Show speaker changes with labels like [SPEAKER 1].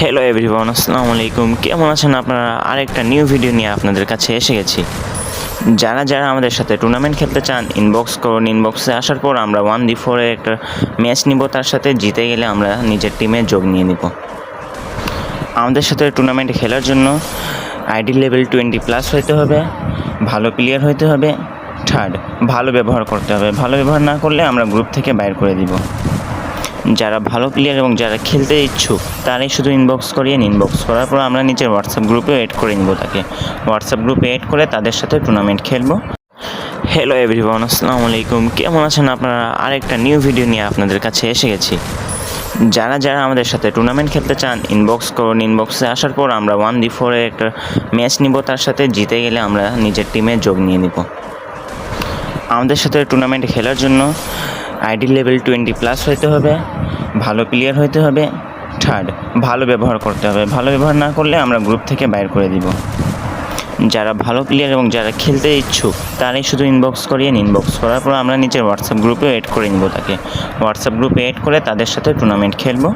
[SPEAKER 1] Hello everyone, আসসালামু আলাইকুম। কেমন আছেন আপনারা? আরেকটা নিউ ভিডিও নিয়ে আপনাদের কাছে এসে গেছি। যারা যারা আমাদের সাথে টুর্নামেন্ট খেলতে চান ইনবক্স করুন। ইনবক্সে আসার পর আমরা 1v4 একটা ম্যাচ নিব, তার সাথে জিতে গেলে আমরা নিজের টিমে যোগ নিয়ে নিব। আমাদের সাথে টুর্নামেন্টে খেলার জন্য আইডি লেভেল 20+ হইতে হবে, ভালো প্লেয়ার হইতে হবে, থার্ড ভালো ব্যবহার করতে হবে। ভালো ব্যবহার না করলে আমরা গ্রুপ থেকে বাইর করে দিব। যারা ভালো প্লেয়ার এবং যারা খেলতে ইচ্ছুক তারাই শুধু ইনবক্স করিয়েন। ইনবক্স করার পর আমরা নিজের হোয়াটসঅ্যাপ গ্রুপে এড করে নিব তাকে। হোয়াটসঅ্যাপ গ্রুপে এড করে তাদের সাথে টুর্নামেন্ট খেলবো। হ্যালো এভরিওয়ান, আসসালামু আলাইকুম। কেমন আছেন আপনারা? আরেকটা নিউ ভিডিও নিয়ে আপনাদের কাছে এসে গেছি। যারা যারা আমাদের সাথে টুর্নামেন্ট খেলতে চান ইনবক্স করুন। ইনবক্সে আসার পর আমরা 1v4 একটা ম্যাচ নিব, তার সাথে জিতে গেলে আমরা নিজের টিমে যোগ নিয়ে নিব। আমাদের সাথে টুর্নামেন্টে খেলার জন্য আইডি লেভেল 20+ হইতে হবে, ভালো প্লেয়ার হইতে হবে, থার্ড ভালো ব্যবহার করতে হবে। ভালো ব্যবহার না করলে আমরা গ্রুপ থেকে বাইর করে দিব। যারা ভালো প্লেয়ার এবং যারা খেলতে ইচ্ছুক তারাই শুধু ইনবক্স করিয়েন। ইনবক্স করার পর আমরা নিজের হোয়াটসঅ্যাপ গ্রুপে এড করে নিব তাকে। হোয়াটসঅ্যাপ গ্রুপে এড করে তাদের সাথে টুর্নামেন্ট খেলবো।